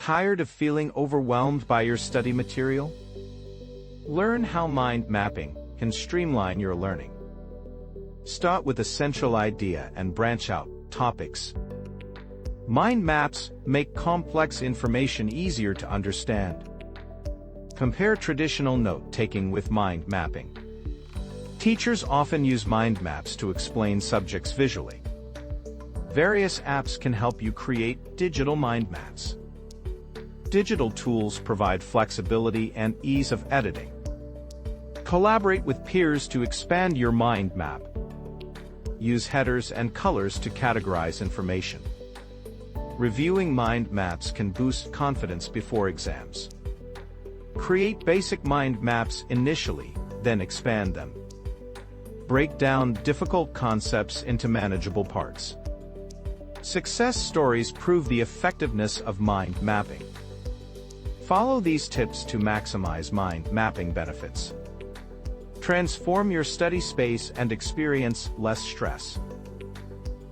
Tired of feeling overwhelmed by your study material? Learn how mind mapping can streamline your learning. Start with a central idea and branch out topics. Mind maps make complex information easier to understand. Compare traditional note-taking with mind mapping. Teachers often use mind maps to explain subjects visually. Various apps can help you create digital mind maps. Digital tools provide flexibility and ease of editing. Collaborate with peers to expand your mind map. Use headers and colors to categorize information. Reviewing mind maps can boost confidence before exams. Create basic mind maps initially, then expand them. Break down difficult concepts into manageable parts. Success stories prove the effectiveness of mind mapping. Follow these tips to maximize mind mapping benefits. Transform your study space and experience less stress.